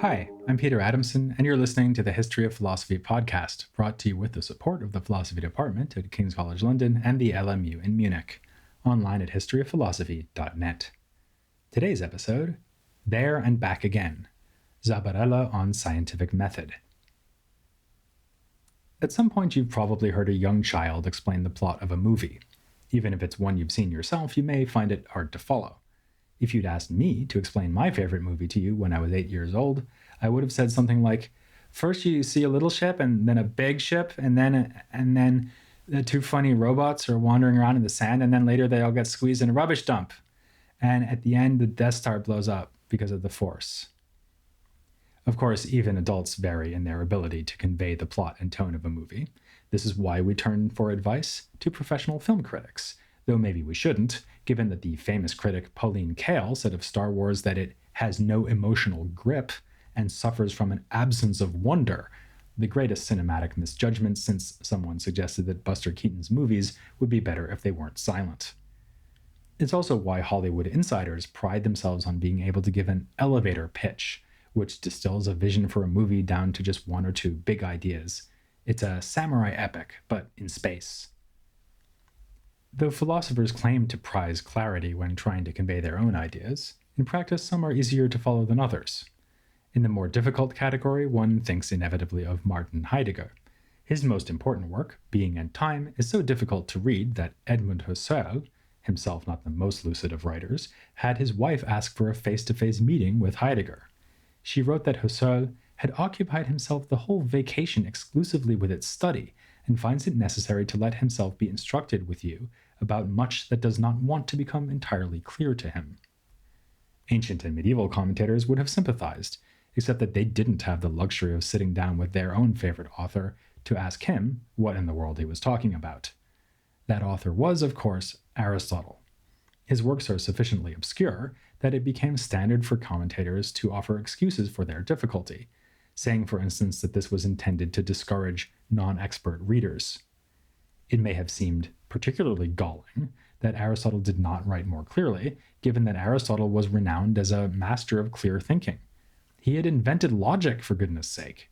Hi, I'm Peter Adamson, and you're listening to the History of Philosophy podcast, brought to you with the support of the Philosophy Department at King's College London and the LMU in Munich, online at historyofphilosophy.net. Today's episode, There and Back Again, Zabarella on Scientific Method. At some point, you've probably heard a young child explain the plot of a movie. Even if it's one you've seen yourself, you may find it hard to follow. If you'd asked me to explain my favorite movie to you when I was 8 years old, I would have said something like, first you see a little ship and then a big ship and then the two funny robots are wandering around in the sand and then later they all get squeezed in a rubbish dump. And at the end, the Death Star blows up because of the Force. Of course, even adults vary in their ability to convey the plot and tone of a movie. This is why we turn for advice to professional film critics, though maybe we shouldn't, given that the famous critic Pauline Kael said of Star Wars that it has no emotional grip and suffers from an absence of wonder, the greatest cinematic misjudgment since someone suggested that Buster Keaton's movies would be better if they weren't silent. It's also why Hollywood insiders pride themselves on being able to give an elevator pitch, which distills a vision for a movie down to just one or two big ideas. It's a samurai epic, but in space. Though philosophers claim to prize clarity when trying to convey their own ideas, in practice some are easier to follow than others. In the more difficult category, one thinks inevitably of Martin Heidegger. His most important work, Being and Time, is so difficult to read that Edmund Husserl, himself not the most lucid of writers, had his wife ask for a face-to-face meeting with Heidegger. She wrote that Husserl had occupied himself the whole vacation exclusively with its study, and finds it necessary to let himself be instructed with you about much that does not want to become entirely clear to him. Ancient and medieval commentators would have sympathized, except that they didn't have the luxury of sitting down with their own favorite author to ask him what in the world he was talking about. That author was, of course, Aristotle. His works are sufficiently obscure that it became standard for commentators to offer excuses for their difficulty, saying, for instance, that this was intended to discourage non-expert readers. It may have seemed particularly galling that Aristotle did not write more clearly, given that Aristotle was renowned as a master of clear thinking. He had invented logic, for goodness sake.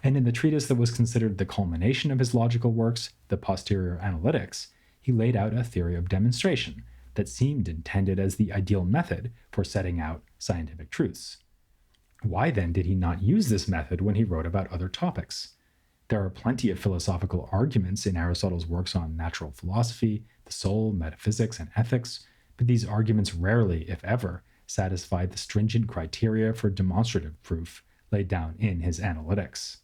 And in the treatise that was considered the culmination of his logical works, the Posterior Analytics, he laid out a theory of demonstration that seemed intended as the ideal method for setting out scientific truths. Why then did he not use this method when he wrote about other topics? There are plenty of philosophical arguments in Aristotle's works on natural philosophy, the soul, metaphysics, and ethics, but these arguments rarely, if ever, satisfy the stringent criteria for demonstrative proof laid down in his Analytics.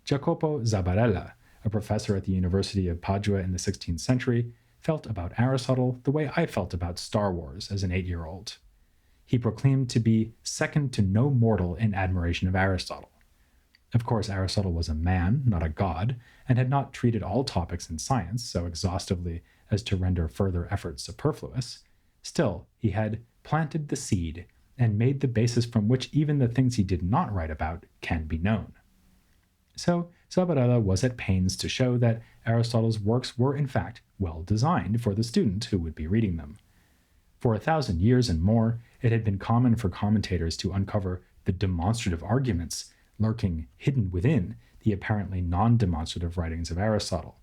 Jacopo Zabarella, a professor at the University of Padua in the 16th century, felt about Aristotle the way I felt about Star Wars as an 8-year-old. He proclaimed to be second to no mortal in admiration of Aristotle. Of course, Aristotle was a man, not a god, and had not treated all topics in science so exhaustively as to render further efforts superfluous. Still, he had planted the seed and made the basis from which even the things he did not write about can be known. So, Zabarella was at pains to show that Aristotle's works were in fact well designed for the student who would be reading them. For 1,000 years and more, it had been common for commentators to uncover the demonstrative arguments lurking hidden within the apparently non-demonstrative writings of Aristotle.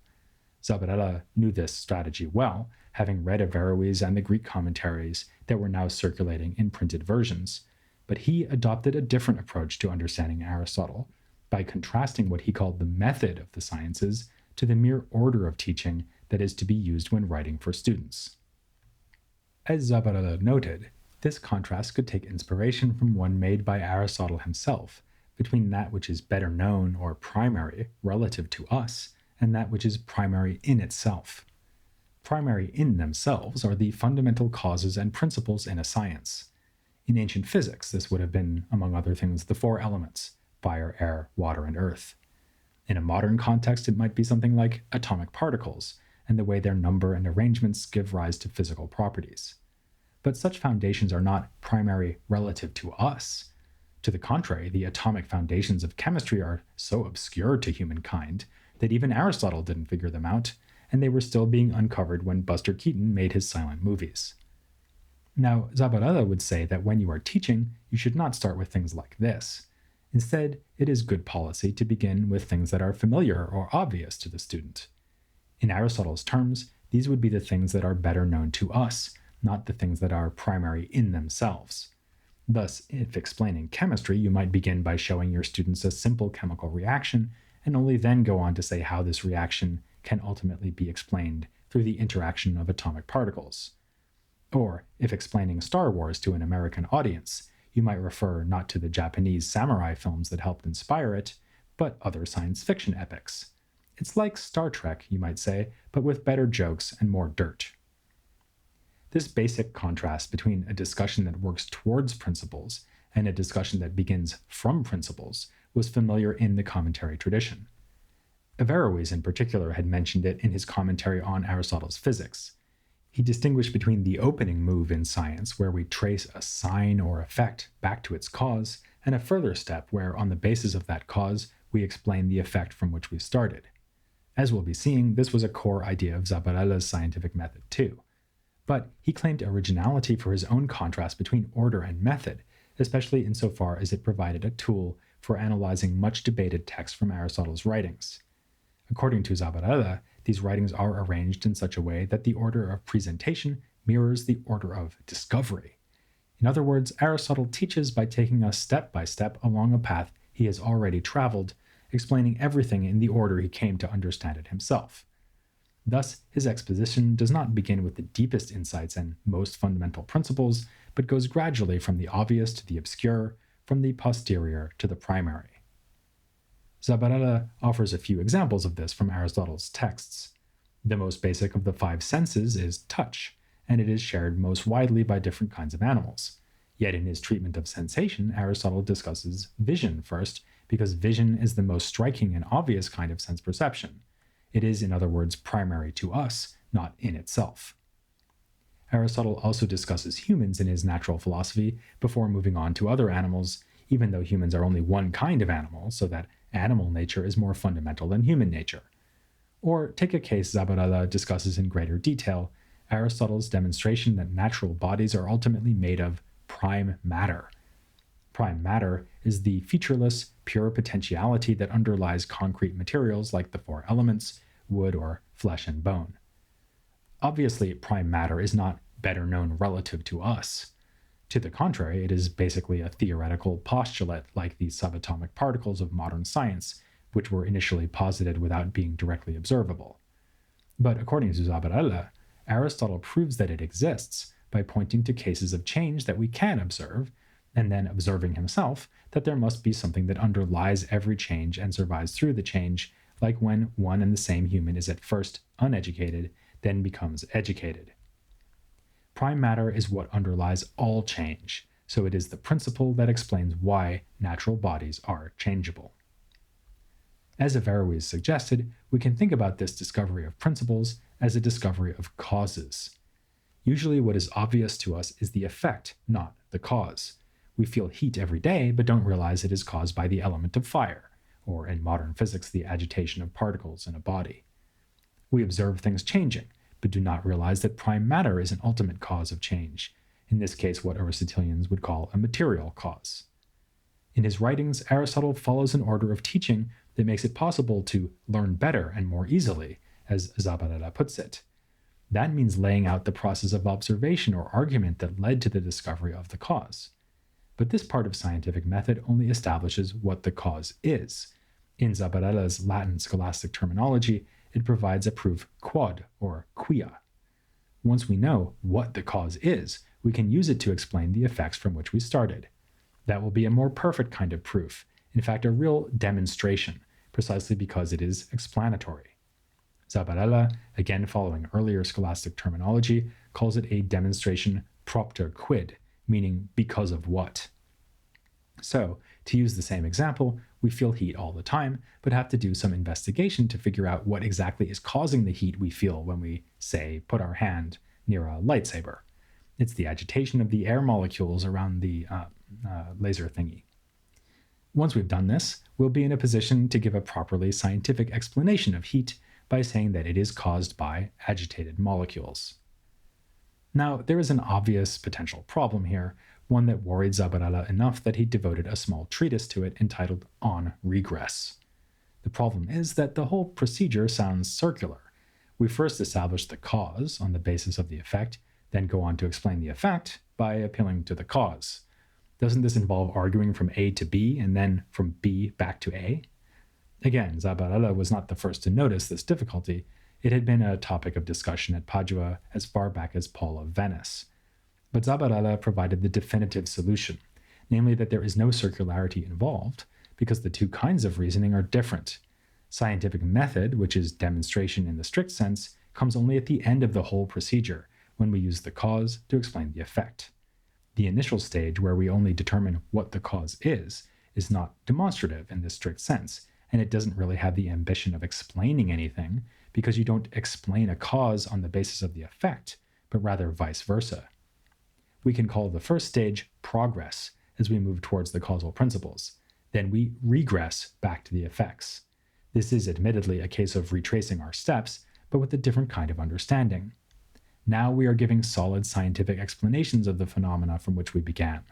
Zabarella knew this strategy well, having read Averroes and the Greek commentaries that were now circulating in printed versions, but he adopted a different approach to understanding Aristotle by contrasting what he called the method of the sciences to the mere order of teaching that is to be used when writing for students. As Zabarella noted, this contrast could take inspiration from one made by Aristotle himself, between that which is better known or primary relative to us, and that which is primary in itself. Primary in themselves are the fundamental causes and principles in a science. In ancient physics, this would have been, among other things, the 4 elements: fire, air, water, and earth. In a modern context, it might be something like atomic particles, and the way their number and arrangements give rise to physical properties. But such foundations are not primary relative to us. To the contrary, the atomic foundations of chemistry are so obscure to humankind that even Aristotle didn't figure them out, and they were still being uncovered when Buster Keaton made his silent movies. Now, Zabarella would say that when you are teaching, you should not start with things like this. Instead, it is good policy to begin with things that are familiar or obvious to the student. In Aristotle's terms, these would be the things that are better known to us, not the things that are primary in themselves. Thus, if explaining chemistry, you might begin by showing your students a simple chemical reaction, and only then go on to say how this reaction can ultimately be explained through the interaction of atomic particles. Or, if explaining Star Wars to an American audience, you might refer not to the Japanese samurai films that helped inspire it, but other science fiction epics. It's like Star Trek, you might say, but with better jokes and more dirt. This basic contrast between a discussion that works towards principles and a discussion that begins from principles was familiar in the commentary tradition. Averroes, in particular, had mentioned it in his commentary on Aristotle's Physics. He distinguished between the opening move in science, where we trace a sign or effect back to its cause, and a further step where, on the basis of that cause, we explain the effect from which we started. As we'll be seeing, this was a core idea of Zabarella's scientific method too. But he claimed originality for his own contrast between order and method, especially insofar as it provided a tool for analyzing much debated texts from Aristotle's writings. According to Zabarella, these writings are arranged in such a way that the order of presentation mirrors the order of discovery. In other words, Aristotle teaches by taking us step by step along a path he has already traveled, explaining everything in the order he came to understand it himself. Thus, his exposition does not begin with the deepest insights and most fundamental principles, but goes gradually from the obvious to the obscure, from the posterior to the primary. Zabarella offers a few examples of this from Aristotle's texts. The most basic of the five senses is touch, and it is shared most widely by different kinds of animals. Yet in his treatment of sensation, Aristotle discusses vision first, because vision is the most striking and obvious kind of sense perception. It is, in other words, primary to us, not in itself. Aristotle also discusses humans in his natural philosophy before moving on to other animals, even though humans are only one kind of animal, so that animal nature is more fundamental than human nature. Or take a case Zabarella discusses in greater detail, Aristotle's demonstration that natural bodies are ultimately made of prime matter. Prime matter is the featureless, pure potentiality that underlies concrete materials like the four elements, wood, or flesh and bone. Obviously, prime matter is not better known relative to us. To the contrary, it is basically a theoretical postulate like the subatomic particles of modern science, which were initially posited without being directly observable. But according to Zabarella, Aristotle proves that it exists by pointing to cases of change that we can observe, and then observing himself that there must be something that underlies every change and survives through the change, like when one and the same human is at first uneducated, then becomes educated. Prime matter is what underlies all change, so it is the principle that explains why natural bodies are changeable. As Averroes suggested, we can think about this discovery of principles as a discovery of causes. Usually what is obvious to us is the effect, not the cause. We feel heat every day, but don't realize it is caused by the element of fire, or in modern physics, the agitation of particles in a body. We observe things changing, but do not realize that prime matter is an ultimate cause of change, in this case what Aristotelians would call a material cause. In his writings, Aristotle follows an order of teaching that makes it possible to learn better and more easily, as Zabarella puts it. That means laying out the process of observation or argument that led to the discovery of the cause. But this part of scientific method only establishes what the cause is. In Zabarella's Latin scholastic terminology, it provides a proof quod, or quia. Once we know what the cause is, we can use it to explain the effects from which we started. That will be a more perfect kind of proof, in fact a real demonstration, precisely because it is explanatory. Zabarella, again following earlier scholastic terminology, calls it a demonstration propter quid, meaning because of what. So, to use the same example, we feel heat all the time, but have to do some investigation to figure out what exactly is causing the heat we feel when we, say, put our hand near a lightsaber. It's the agitation of the air molecules around the laser thingy. Once we've done this, we'll be in a position to give a properly scientific explanation of heat by saying that it is caused by agitated molecules. Now, there is an obvious potential problem here, one that worried Zabarella enough that he devoted a small treatise to it entitled On Regress. The problem is that the whole procedure sounds circular. We first establish the cause on the basis of the effect, then go on to explain the effect by appealing to the cause. Doesn't this involve arguing from A to B and then from B back to A? Again, Zabarella was not the first to notice this difficulty. It had been a topic of discussion at Padua as far back as Paul of Venice. But Zabarella provided the definitive solution, namely that there is no circularity involved, because the two kinds of reasoning are different. Scientific method, which is demonstration in the strict sense, comes only at the end of the whole procedure, when we use the cause to explain the effect. The initial stage, where we only determine what the cause is not demonstrative in this strict sense, and it doesn't really have the ambition of explaining anything, because you don't explain a cause on the basis of the effect, but rather vice versa. We can call the first stage progress as we move towards the causal principles. Then we regress back to the effects. This is admittedly a case of retracing our steps, but with a different kind of understanding. Now we are giving solid scientific explanations of the phenomena from which we began.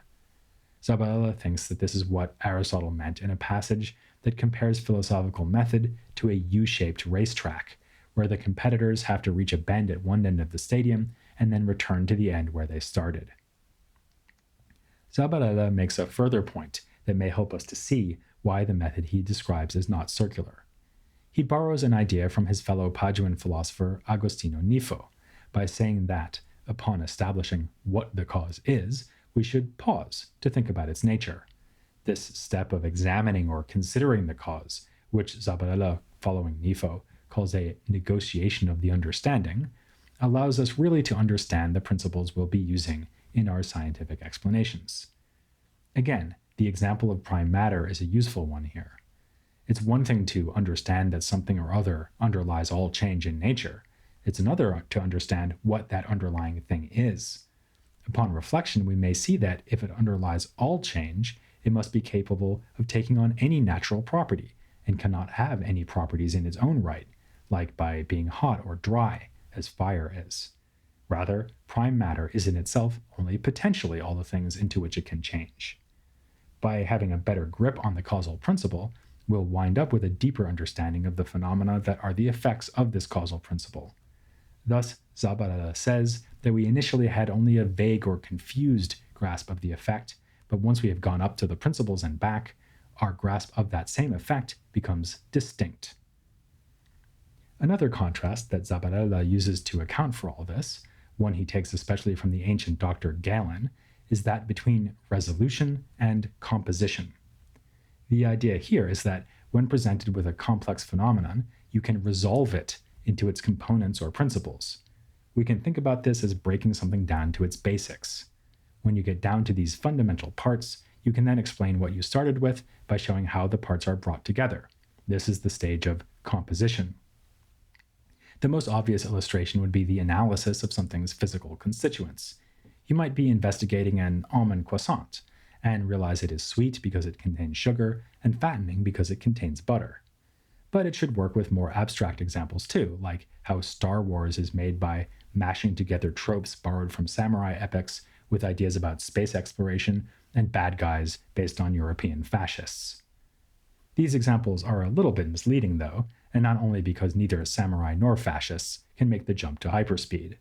Zabarella thinks that this is what Aristotle meant in a passage that compares philosophical method to a U-shaped racetrack, where the competitors have to reach a bend at one end of the stadium and then return to the end where they started. Zabarella makes a further point that may help us to see why the method he describes is not circular. He borrows an idea from his fellow Paduan philosopher Agostino Nifo by saying that, upon establishing what the cause is, we should pause to think about its nature. This step of examining or considering the cause, which Zabarella, following Nifo, calls a negotiation of the understanding, allows us really to understand the principles we'll be using in our scientific explanations. Again, the example of prime matter is a useful one here. It's one thing to understand that something or other underlies all change in nature. It's another to understand what that underlying thing is. Upon reflection, we may see that if it underlies all change, it must be capable of taking on any natural property and cannot have any properties in its own right, like by being hot or dry, as fire is. Rather, prime matter is in itself only potentially all the things into which it can change. By having a better grip on the causal principle, we'll wind up with a deeper understanding of the phenomena that are the effects of this causal principle. Thus, Zabarella says that we initially had only a vague or confused grasp of the effect, but once we have gone up to the principles and back, our grasp of that same effect becomes distinct. Another contrast that Zabarella uses to account for all this, one he takes especially from the ancient doctor Galen, is that between resolution and composition. The idea here is that when presented with a complex phenomenon, you can resolve it into its components or principles. We can think about this as breaking something down to its basics. When you get down to these fundamental parts, you can then explain what you started with by showing how the parts are brought together. This is the stage of composition. The most obvious illustration would be the analysis of something's physical constituents. You might be investigating an almond croissant and realize it is sweet because it contains sugar and fattening because it contains butter. But it should work with more abstract examples too, like how Star Wars is made by mashing together tropes borrowed from samurai epics with ideas about space exploration and bad guys based on European fascists. These examples are a little bit misleading though, and not only because neither samurai nor fascists can make the jump to hyperspeed.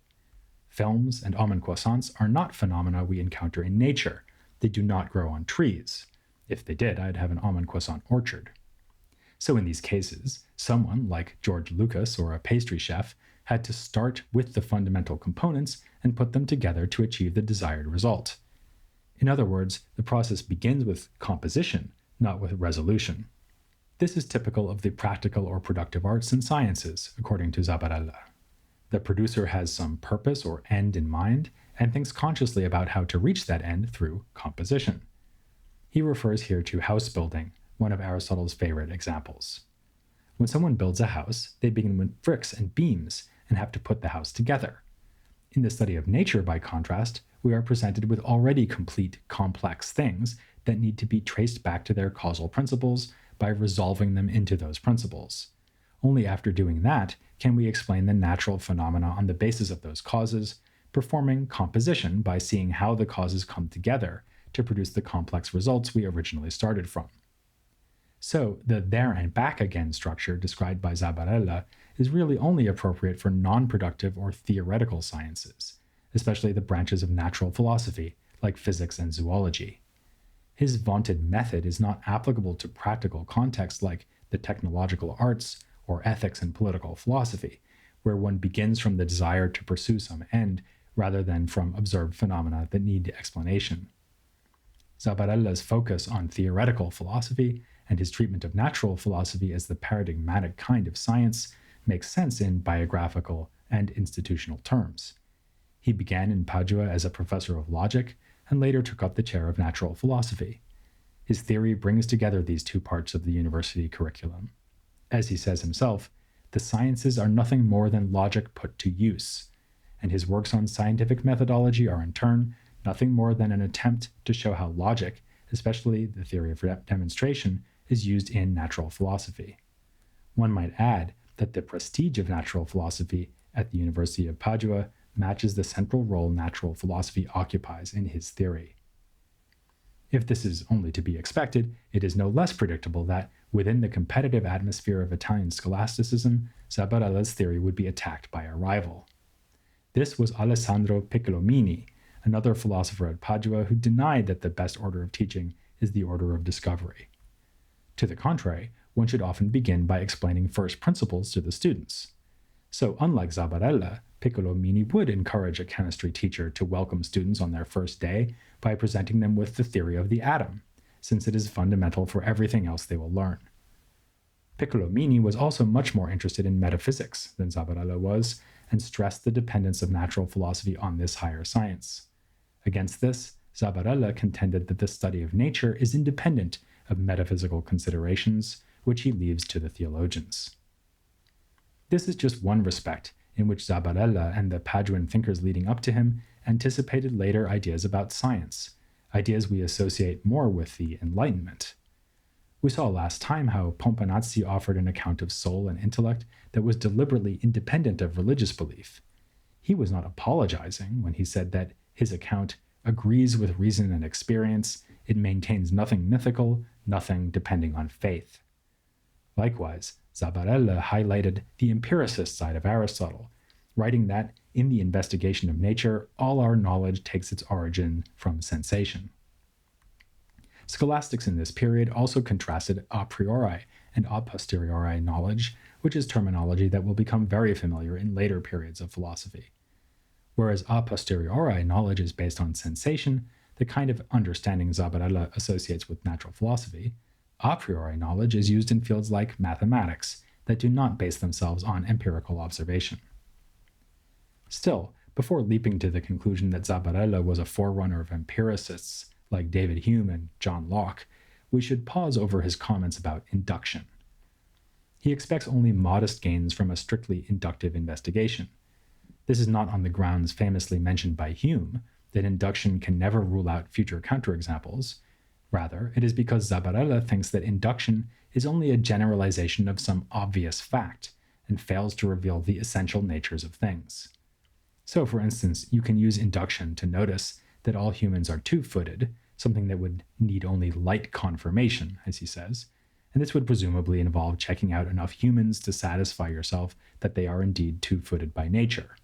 Films and almond croissants are not phenomena we encounter in nature. They do not grow on trees. If they did, I'd have an almond croissant orchard. So in these cases, someone like George Lucas or a pastry chef had to start with the fundamental components and put them together to achieve the desired result. In other words, the process begins with composition, not with resolution. This is typical of the practical or productive arts and sciences, according to Zabarella. The producer has some purpose or end in mind and thinks consciously about how to reach that end through composition. He refers here to house building, one of Aristotle's favorite examples. When someone builds a house, they begin with bricks and beams and have to put the house together. In the study of nature, by contrast, we are presented with already complete, complex things that need to be traced back to their causal principles by resolving them into those principles. Only after doing that can we explain the natural phenomena on the basis of those causes, performing composition by seeing how the causes come together to produce the complex results we originally started from. So, the there and back again structure described by Zabarella is really only appropriate for non-productive or theoretical sciences, especially the branches of natural philosophy, like physics and zoology. His vaunted method is not applicable to practical contexts like the technological arts or ethics and political philosophy, where one begins from the desire to pursue some end rather than from observed phenomena that need explanation. Zabarella's focus on theoretical philosophy and his treatment of natural philosophy as the paradigmatic kind of science makes sense in biographical and institutional terms. He began in Padua as a professor of logic and later took up the chair of natural philosophy. His theory brings together these two parts of the university curriculum. As he says himself, the sciences are nothing more than logic put to use, and his works on scientific methodology are in turn nothing more than an attempt to show how logic, especially the theory of demonstration, is used in natural philosophy. One might add that the prestige of natural philosophy at the University of Padua matches the central role natural philosophy occupies in his theory. If this is only to be expected, it is no less predictable that, within the competitive atmosphere of Italian scholasticism, Zabarella's theory would be attacked by a rival. This was Alessandro Piccolomini, another philosopher at Padua who denied that the best order of teaching is the order of discovery. To the contrary, one should often begin by explaining first principles to the students. So, unlike Zabarella, Piccolomini would encourage a chemistry teacher to welcome students on their first day by presenting them with the theory of the atom, since it is fundamental for everything else they will learn. Piccolomini was also much more interested in metaphysics than Zabarella was, and stressed the dependence of natural philosophy on this higher science. Against this, Zabarella contended that the study of nature is independent of metaphysical considerations, which he leaves to the theologians. This is just one respect in which Zabarella and the Paduan thinkers leading up to him anticipated later ideas about science, ideas we associate more with the Enlightenment. We saw last time how Pomponazzi offered an account of soul and intellect that was deliberately independent of religious belief. He was not apologizing when he said that his account agrees with reason and experience, it maintains nothing mythical, nothing depending on faith. Likewise, Zabarella highlighted the empiricist side of Aristotle, writing that in the investigation of nature, all our knowledge takes its origin from sensation. Scholastics in this period also contrasted a priori and a posteriori knowledge, which is terminology that will become very familiar in later periods of philosophy. Whereas a posteriori knowledge is based on sensation, the kind of understanding Zabarella associates with natural philosophy, a priori knowledge is used in fields like mathematics that do not base themselves on empirical observation. Still, before leaping to the conclusion that Zabarella was a forerunner of empiricists like David Hume and John Locke, we should pause over his comments about induction. He expects only modest gains from a strictly inductive investigation. This is not on the grounds famously mentioned by Hume, that induction can never rule out future counterexamples. Rather, it is because Zabarella thinks that induction is only a generalization of some obvious fact and fails to reveal the essential natures of things. So, for instance, you can use induction to notice that all humans are two-footed, something that would need only light confirmation, as he says, and this would presumably involve checking out enough humans to satisfy yourself that they are indeed two-footed by nature.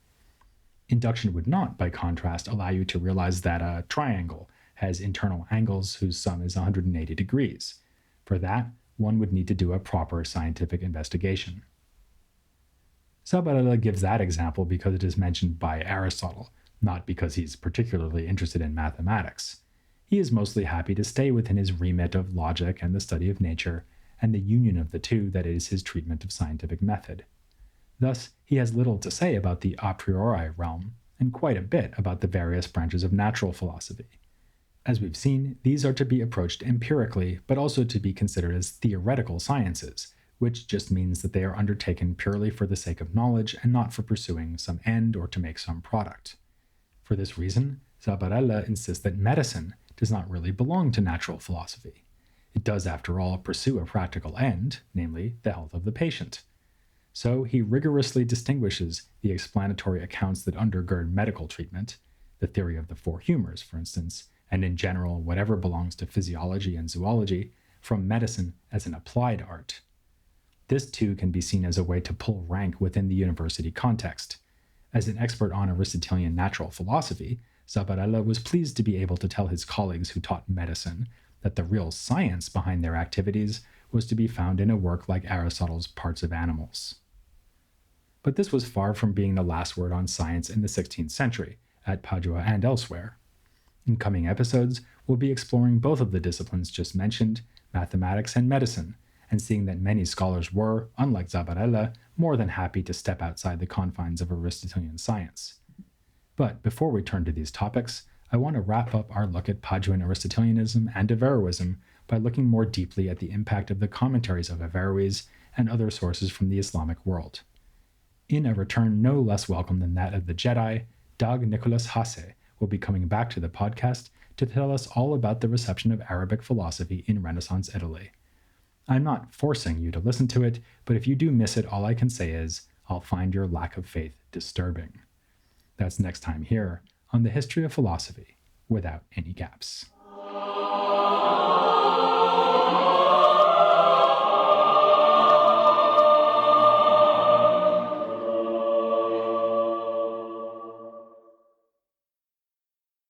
Induction would not, by contrast, allow you to realize that a triangle has internal angles whose sum is 180 degrees. For that, one would need to do a proper scientific investigation. Zabarella gives that example because it is mentioned by Aristotle, not because he's particularly interested in mathematics. He is mostly happy to stay within his remit of logic and the study of nature, and the union of the two that is his treatment of scientific method. Thus, he has little to say about the a priori realm, and quite a bit about the various branches of natural philosophy. As we've seen, these are to be approached empirically, but also to be considered as theoretical sciences, which just means that they are undertaken purely for the sake of knowledge and not for pursuing some end or to make some product. For this reason, Zabarella insists that medicine does not really belong to natural philosophy. It does, after all, pursue a practical end, namely the health of the patient. So he rigorously distinguishes the explanatory accounts that undergird medical treatment, the theory of the four humors, for instance, and in general, whatever belongs to physiology and zoology, from medicine as an applied art. This too can be seen as a way to pull rank within the university context. As an expert on Aristotelian natural philosophy, Zabarella was pleased to be able to tell his colleagues who taught medicine that the real science behind their activities was to be found in a work like Aristotle's Parts of Animals. But this was far from being the last word on science in the 16th century, at Padua and elsewhere. In coming episodes, we'll be exploring both of the disciplines just mentioned, mathematics and medicine, and seeing that many scholars were, unlike Zabarella, more than happy to step outside the confines of Aristotelian science. But before we turn to these topics, I want to wrap up our look at Paduan Aristotelianism and Averroism by looking more deeply at the impact of the commentaries of Averroes and other sources from the Islamic world. In a return no less welcome than that of the Jedi, Dag Nicholas Hasse will be coming back to the podcast to tell us all about the reception of Arabic philosophy in Renaissance Italy. I'm not forcing you to listen to it, but if you do miss it, all I can say is, I'll find your lack of faith disturbing. That's next time here on the History of Philosophy Without Any Gaps.